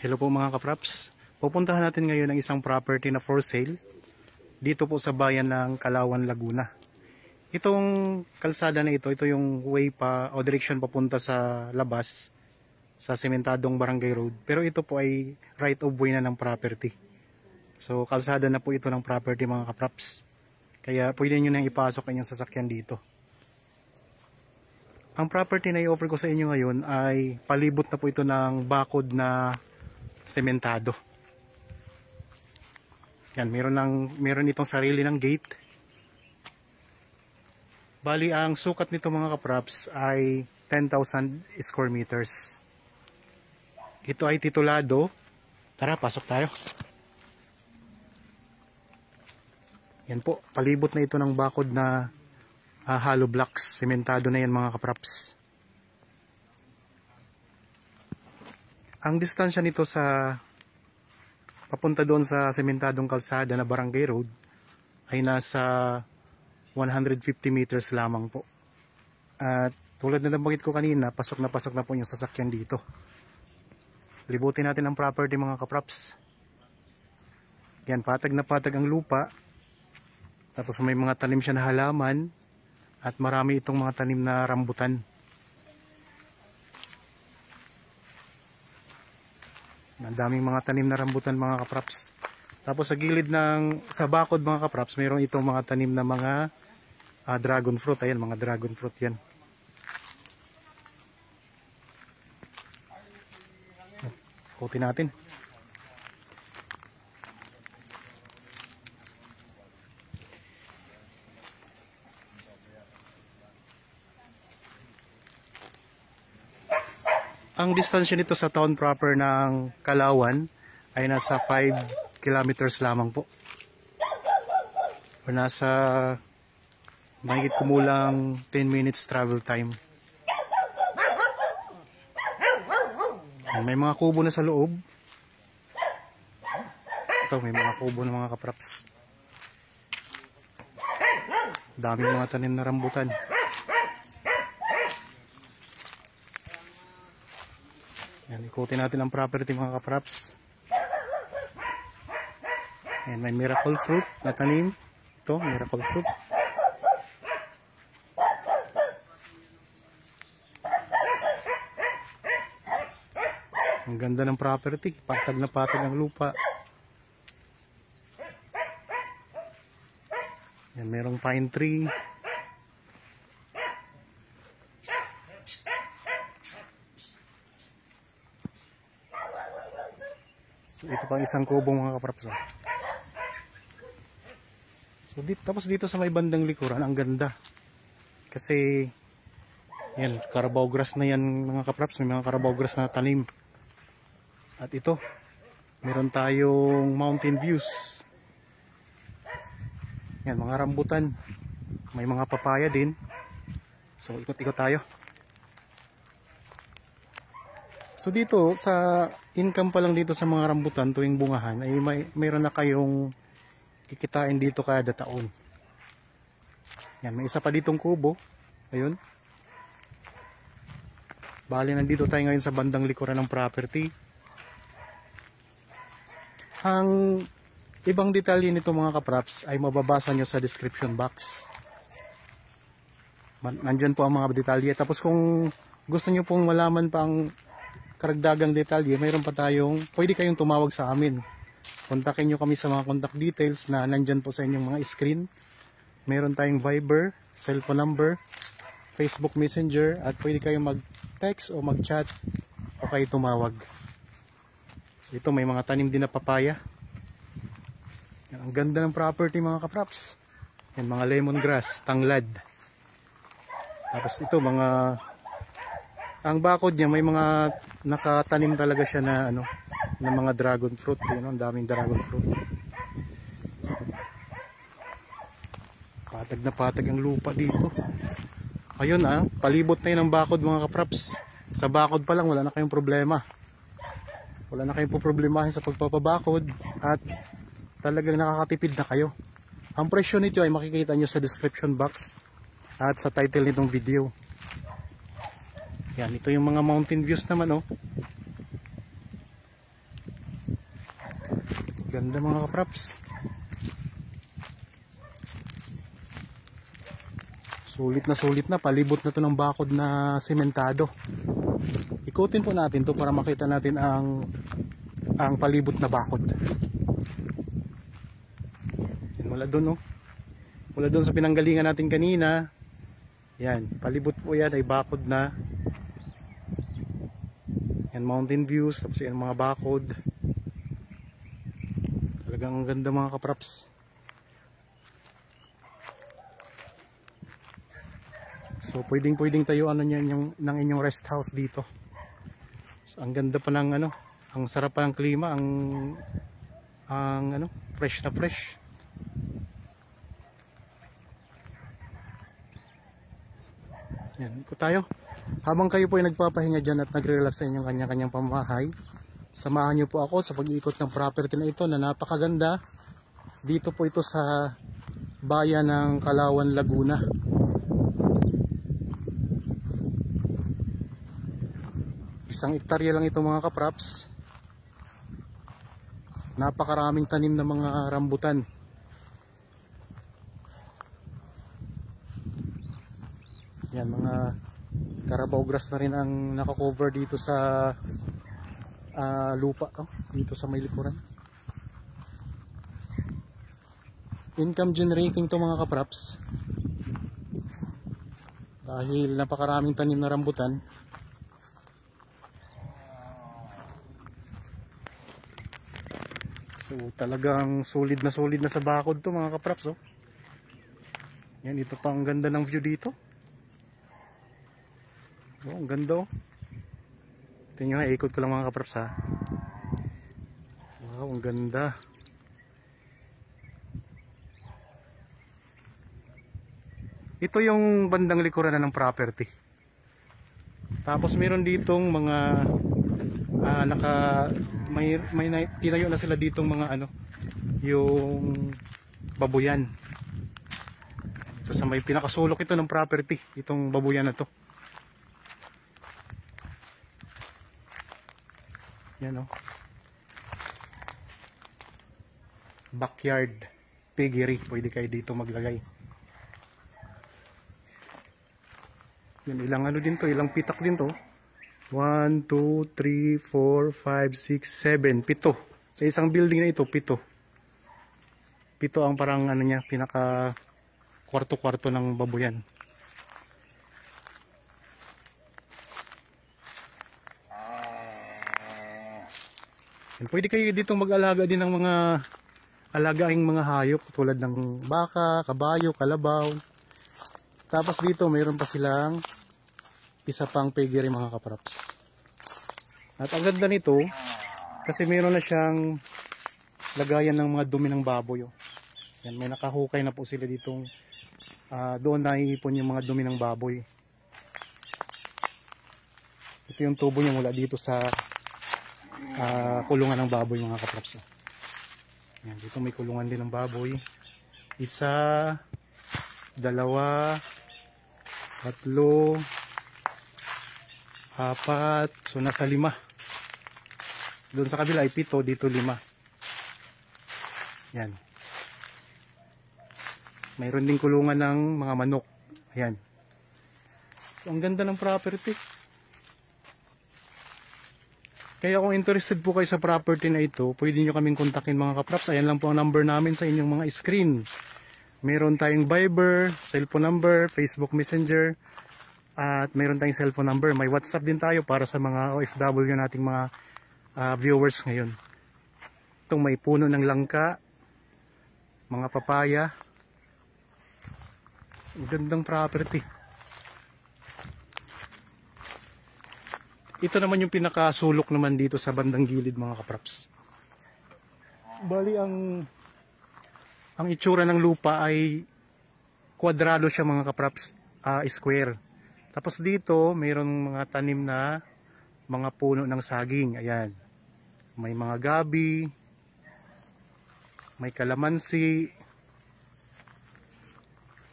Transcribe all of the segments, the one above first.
Hello po mga kapraps. Pupuntahan natin ngayon ang isang property na for sale dito po sa bayan ng Kalawan, Laguna. Itong kalsada na ito yung way pa o direction papunta sa labas sa sementadong barangay road. Pero ito po ay right of way na ng property. So kalsada na po ito ng property mga kapraps. Kaya pwede nyo nang ipasok ang inyong sasakyan dito. Ang property na i-offer ko sa inyo ngayon ay palibot na po ito ng bakod na sementado. Yan, meron itong sarili ng gate. Bali, ang sukat nito mga kapraps ay 10,000 square meters. Ito ay titulado. Tara, pasok tayo. Yan po, palibot na ito ng bakod na hollow blocks. Sementado na yan mga kapraps. Ang distansya nito sa papunta doon sa sementadong kalsada na barangay road ay nasa 150 meters lamang po. At tulad na nabanggit ko kanina, pasok na po yung sasakyan dito. Libutin natin ang property mga kapraps. Yan, patag na patag ang lupa. Tapos may mga tanim siya na halaman at marami itong mga tanim na rambutan. Ang daming mga tanim na rambutan mga kapraps. Tapos sa gilid sa bakod mga kapraps, mayroon itong mga tanim na mga dragon fruit. Ayan, mga dragon fruit yan. Ikutin natin. Ang distansya nito sa town proper ng Kalawan ay nasa 5 kilometers lamang po. O nasa mahigit kumulang 10 minutes travel time. May mga kubo na sa loob. Ito, may mga kubo na mga kapraps. Daming mga tanim na rambutan. Yan, ikutin natin ang property mga kapraps. Yan, may miracle fruit na tanim. Ito, miracle fruit. Ang ganda ng property. Patag na patag ang lupa. Yan, mayroong pine tree. So, ito pang isang kubong mga kapraps. So, tapos dito sa may bandang likuran, ang ganda. Kasi, yan, Carabao grass na yan mga kapraps. May mga Carabao grass na tanim. At ito, meron tayong mountain views. Yan, mga rambutan. May mga papaya din. So, ikot-ikot tayo. So dito, sa income pa lang dito sa mga rambutan tuwing bungahan, ay mayroon na kayong kikitain dito kada taon. Yan, may isa pa ditong kubo. Ayun. Bali, nandito tayo ngayon sa bandang likuran ng property. Ang ibang detalye nito mga kapraps ay mababasa nyo sa description box. Nandyan po ang mga detalye. Tapos kung gusto nyo pong malaman pa ang karagdagang detalye, mayroon pa pwede kayong tumawag sa amin. Kontakin nyo kami sa mga contact details na nandyan po sa inyong mga screen. Mayroon tayong Viber, cellphone number, Facebook Messenger, at pwede kayong mag-text o mag-chat o kayo tumawag. So ito, may mga tanim din na papaya. Yan, ang ganda ng property mga kapraps. Yan, mga lemongrass, tanglad. Tapos ito, ang bakod niya, may mga nakatanim talaga siya na mga dragon fruit. Yun, ang daming dragon fruit. Patag na patag ang lupa dito. Ayun palibot na yun ang bakod mga kapraps. Sa bakod pa lang wala na kayong problema. Wala na kayong problemahin sa pagpapabakod at talagang nakakatipid na kayo. Ang presyo nito ay makikita nyo sa description box at sa title nitong video. Yan, ito yung mga mountain views naman Ganda mga kapraps. Sulit na, palibot na to ng bakod na sementado. Ikutin po natin to para makita natin ang palibot na bakod. Yan, mula doon, oh. Mula doon sa pinanggalingan natin kanina. Yan, palibot po yan ay bakod na. Yan, mountain views, tapos yan mga bakod. Talagang ganda mga kapraps. So pwedeng tayo ng inyong rest house dito. So, ang ganda pa ng ang sarap pa ng klima, ang fresh na fresh. Yan, ikot tayo. Habang kayo po ay nagpapahinga dyan at nagre-relax sa inyong kanya-kanyang pamamahay, samahan nyo po ako sa pag-iikot ng property na ito na napakaganda. Dito po ito sa bayan ng Kalawan, Laguna. Isang hektarya lang ito mga kapraps. Napakaraming tanim na mga rambutan. Yan, mga Carabao grass na rin ang nakakover dito sa lupa, dito sa may likuran. Income generating to mga kapraps. Dahil napakaraming tanim na rambutan. So talagang solid na sa bakod to mga kapraps, oh. Yan, ito pa ang ganda ng view dito. Oh, ang ganda, oh. Tingnan nyo, ikot ko lang mga kapraps, ha. Wow, ang ganda. Ito yung bandang likuran na ng property. Tapos meron ditong mga may tinayo na sila ditong mga yung babuyan. Ito sa may pinakasulok ito ng property, itong babuyan na to. Yan, oh. Backyard piggery, pwede kayo dito maglagay. Yan, ilang din to, ilang pitak din to. 1, 2, 3, 4, 5, 6, 7, 7. Sa isang building na ito, 7. 7 ang parang niya, pinaka kwarto-kwarto ng babuyan. And pwede kayo dito mag-alaga din ng mga alagaing mga hayop tulad ng baka, kabayo, kalabaw. Tapos dito mayroon pa silang isa pang piggery mga kapraps. At ang ganda nito kasi mayroon na siyang lagayan ng mga dumi ng baboy, oh. Yan, may nakahukay na po sila ditong doon naiipon yung mga dumi ng baboy. Ito yung tubo niya mula dito sa kulungan ng baboy mga kapraps. Yan, dito may kulungan din ng baboy. 1, 2, 3, 4, so nasa 5. Doon sa kabila ay 7, dito 5. Yan. Mayroon din kulungan ng mga manok. Ayan. So ang ganda ng property. Kaya kung interested po kayo sa property na ito, pwede nyo kaming kontakin mga kapraps. Ayan lang po ang number namin sa inyong mga screen. Meron tayong Viber, cellphone number, Facebook Messenger, at meron tayong cellphone number. May WhatsApp din tayo para sa mga OFW nating mga viewers ngayon. Itong may puno ng langka, mga papaya. Ang gandang property. Ito naman yung pinakasulok naman dito sa bandang gilid mga kapraps. Bali ang itsura ng lupa ay kwadrado siya mga kapraps, square. Tapos dito mayroong mga tanim na mga puno ng saging. Ayan. May mga gabi, may kalamansi.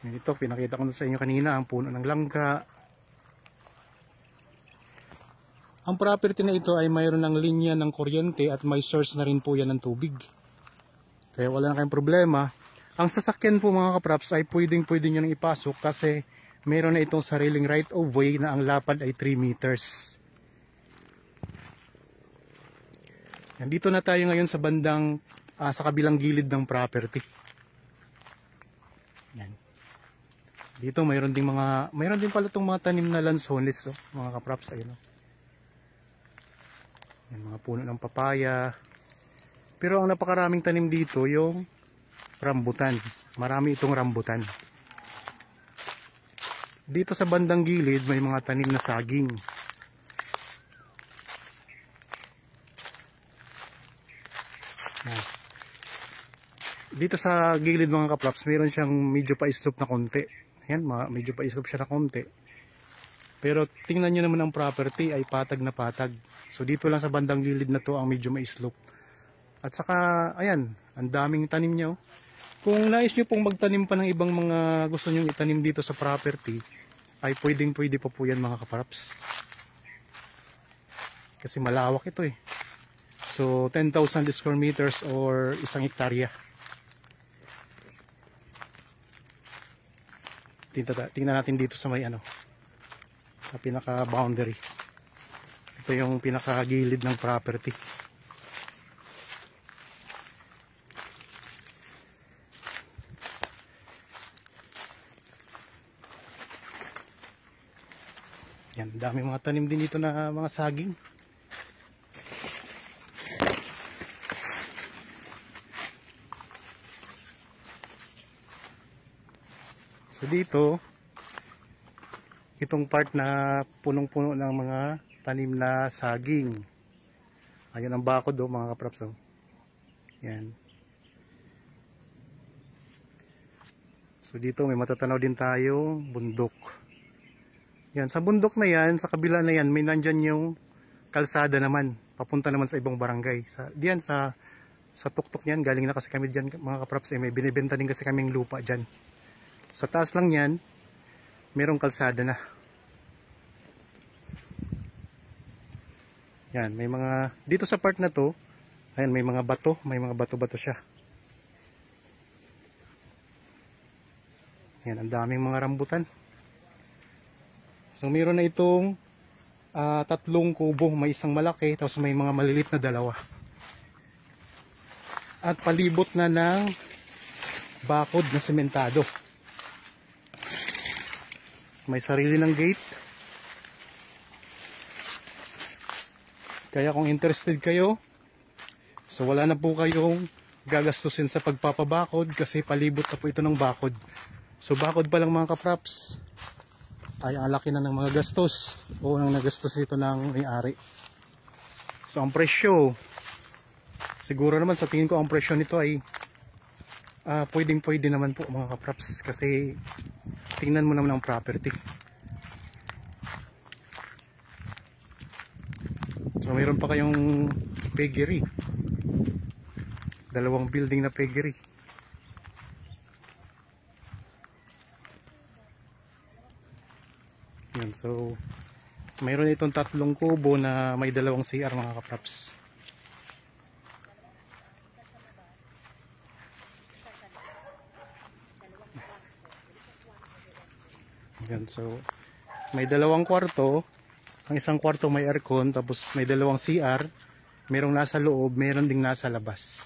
Ito pinakita ko sa inyo kanina ang puno ng langka. Ang property na ito ay mayroon ng linya ng kuryente at may source na rin po yan ng tubig. Kaya wala na kayong problema. Ang sasakyan po mga kapraps ay pwede nyo nang ipasok kasi meron na itong sariling right of way na ang lapad ay 3 meters. Dito na tayo ngayon sa bandang sa kabilang gilid ng property. Yan. Dito mayroon din pala itong mga tanim na lansones, mga kapraps, ayun. Yan, mga puno ng papaya. Pero ang napakaraming tanim dito yung rambutan. Marami itong rambutan. Dito sa bandang gilid may mga tanim na saging. Yan. Dito sa gilid mga kapraps, mayroon siyang medyo pa-slope na konti. Yan, medyo pa-slope siya na konti. Pero tingnan nyo naman ang property ay patag na patag. So dito lang sa bandang gilid na to ang medyo ma-slope. At saka, ayan, ang daming tanim niya. Kung nais nyo pong magtanim pa ng ibang mga gusto nyo itanim dito sa property, ay pwede pa po yan mga kapraps. Kasi malawak ito eh. So 10,000 square meters or 1 hektarya. Tingnan natin dito sa may sa pinaka boundary. Ito yung pinaka gilid ng property. Yan, dami mga tanim din dito na mga saging. So dito, itong part na punong-puno ng mga tanim na saging. Ayun ang bakod mga kapraps. Yan. So dito may matatanaw din tayo bundok. Yan, sa bundok na yan, sa kabila na yan, may nandyan yung kalsada naman, papunta naman sa ibang barangay. Diyan sa tuktok niyan, galing na kasi kami diyan mga kapraps, may binibenta din kasi kaming lupa diyan. Sa taas lang yan, merong kalsada na. Yan, may mga, dito sa part na to, ayan, may mga bato-bato siya. Yan, ang daming mga rambutan. So, meron na itong 3 kubo, may isang malaki, tapos may mga malilit na 2. At palibot na ng bakod na sementado. May sarili ng gate. Kaya kung interested kayo, so wala na po kayong gagastusin sa pagpapabakod kasi palibot na po ito ng bakod. So bakod pa lang mga kapraps ay ang laki na ng mga gastos o ang nagastos ito ng may-ari. So ang presyo, siguro naman sa tingin ko ang presyo nito ay pwede naman po mga kapraps kasi tingnan mo naman ang property. So mayroon pa kayong piggery. 2 building na piggery. Yan, so mayroon itong 3 kubo na may 2 CR mga kapraps. Yan, so may 2 kwarto. Ang isang kwarto may aircon, tapos may 2 CR, merong nasa loob, meron ding nasa labas.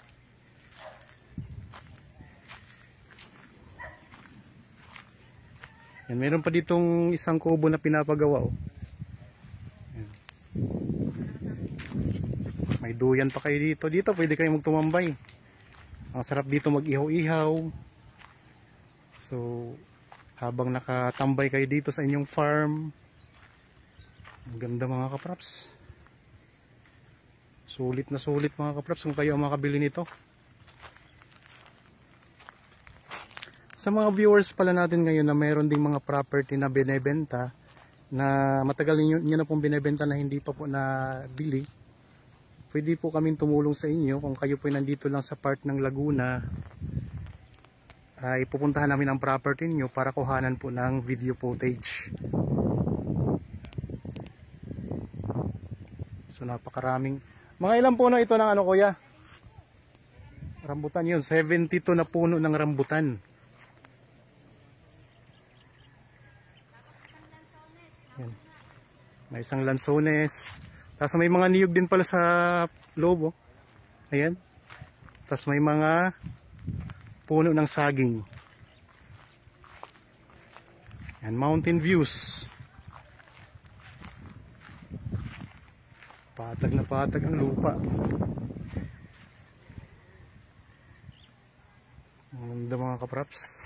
Yan, meron pa ditong isang kubo na pinapagawa. Yan. May duyan pa kayo dito. Dito pwede kayong magtumambay. Ang sarap dito mag-ihaw-ihaw. So habang nakatambay kayo dito sa inyong farm, ang ganda mga kapraps. Sulit na sulit mga kapraps kung kayo ang makabili nito. Sa mga viewers pala natin ngayon na mayroon ding mga property na binebenta na matagal nyo na pong binebenta na hindi pa po nabili, pwede po kaming tumulong sa inyo. Kung kayo po nandito lang sa part ng Laguna, ay pupuntahan namin ang property niyo para kuhanan po ng video footage. So napakaraming. Mga ilan po na ito ng kuya? Rambutan yun, 72 na puno ng rambutan. Yan. May isang lansones. Tapos may mga niyog din pala sa loob. Oh. Ayan. Tapos may mga puno ng saging. Yan, mountain views. Patag na patag ang lupa. Ang ganda mga kapraps.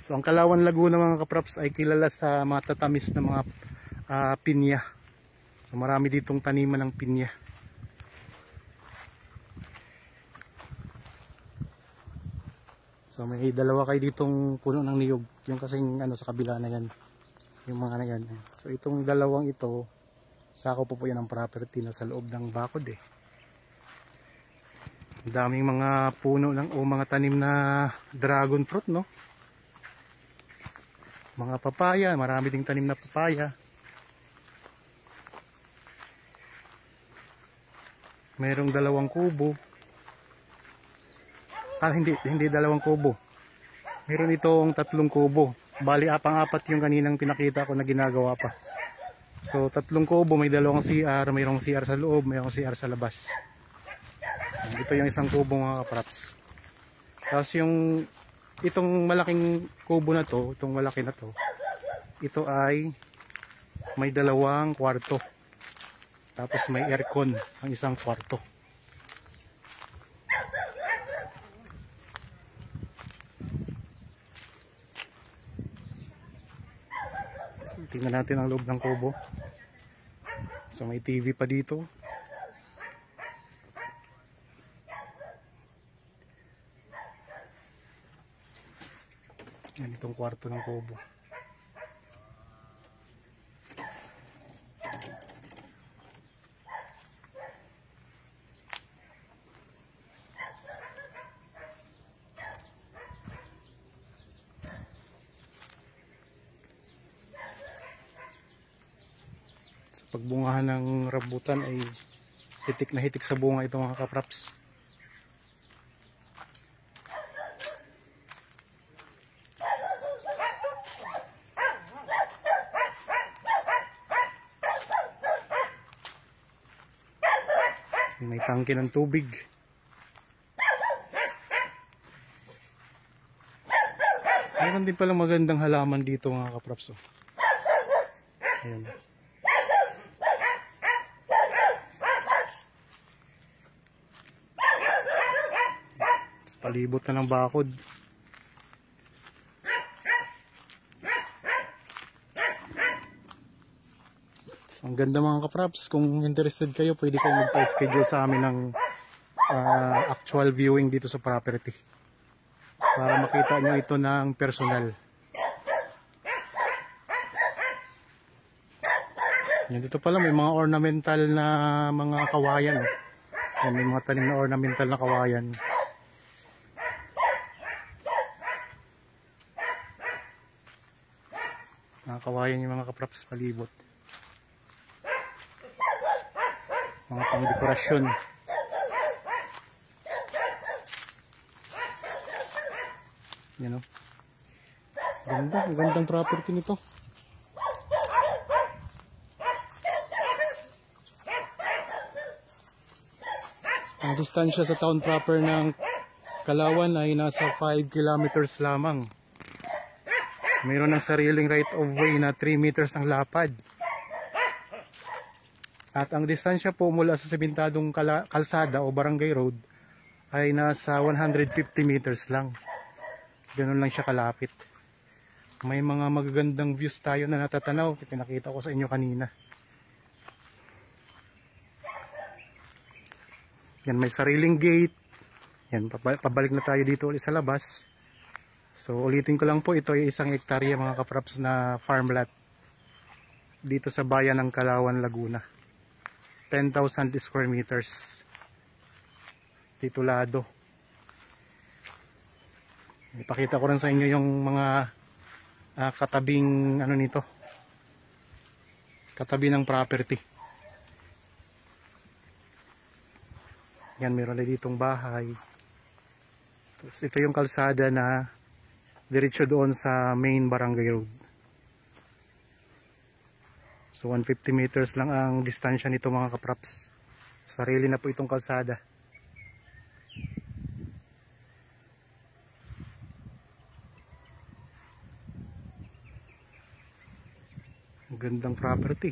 So ang Kalawan Laguna mga kapraps ay kilala sa matatamis na mga pinya. So marami ditong taniman ng pinya. So may dalawa kayo ditong puno ng niyog. Yung kasing ano sa kabila na yan. Yung mga na yan. So itong dalawang ito, sako po yan ang property na sa loob ng bakod eh. Ang daming mga puno ng o mga tanim na dragon fruit, no? Mga papaya, marami ding tanim na papaya. Merong dalawang kubo. Hindi dalawang kubo. Meron itong 3 kubo. Bali, apang-apat yung kaninang pinakita ko na ginagawa pa. So, 3 kubo, may 2 CR, mayroong CR sa loob, mayroong CR sa labas. Ito yung isang kubo mga kapraps. Tapos yung itong malaking kubo na to, itong malaki na to, ito ay may 2 kwarto. Tapos may aircon ang isang kwarto. So, tingnan natin ang loob ng kubo. So may TV pa dito. Yan itong kwarto ng kubo. So pagbungahan ng rambutan ay hitik na hitik sa bunga itong mga kapraps. May tangke ng tubig. Mayroon din palang magandang halaman dito mga kapraps. Ayan. Palibot na ng bakod. So, ang ganda mga kapraps. Kung interested kayo, pwede kayo magpa-schedule sa amin ng actual viewing dito sa property. Para makita nyo ito ng personal. Yan, dito pala may mga ornamental na mga kawayan. Yan, may mga tanim na ornamental na kawayan. Kawayan yung mga kapraps palibot. Mga pang dekorasyon. Yan o. Ganda, ang gandang property nito. Ang distansya sa town proper ng Kalawan ay nasa 5 kilometers lamang. Mayroon ng sariling right of way na 3 meters ang lapad. At ang distansya po mula sa sementadong kalsada o barangay road ay nasa 150 meters lang. Ganun lang siya kalapit. May mga magagandang views tayo na natatanaw. Pinakita ko sa inyo kanina. Yan, may sariling gate. Yan, pabalik na tayo dito ulit sa labas. So ulitin ko lang po, ito ay 1 hektarya mga kapraps na farmland dito sa bayan ng Kalawan, Laguna. 10,000 square meters. Titulado. Ipakita ko rin sa inyo yung mga katabing ano nito. katabi ng property. Yan, meron na ditong bahay. Tapos ito yung kalsada na diretso doon sa main barangay road. So 150 meters lang ang distansya nito mga kapraps. Sarili na po itong kalsada. Gandang property.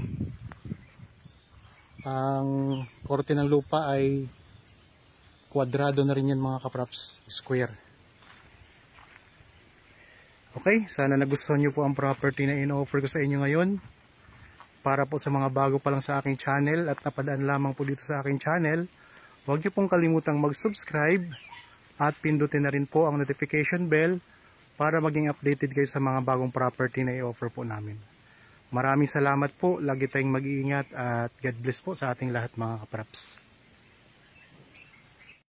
Ang korte ng lupa ay kwadrado na rin yan mga kapraps, square. Okay, sana nagustuhan nyo po ang property na in-offer ko sa inyo ngayon. Para po sa mga bago pa lang sa aking channel at napadaan lamang po dito sa aking channel, huwag nyo pong kalimutang mag-subscribe at pindutin na rin po ang notification bell para maging updated kayo sa mga bagong property na i-offer po namin. Maraming salamat po, lagi tayong mag-iingat at God bless po sa ating lahat mga kapraps.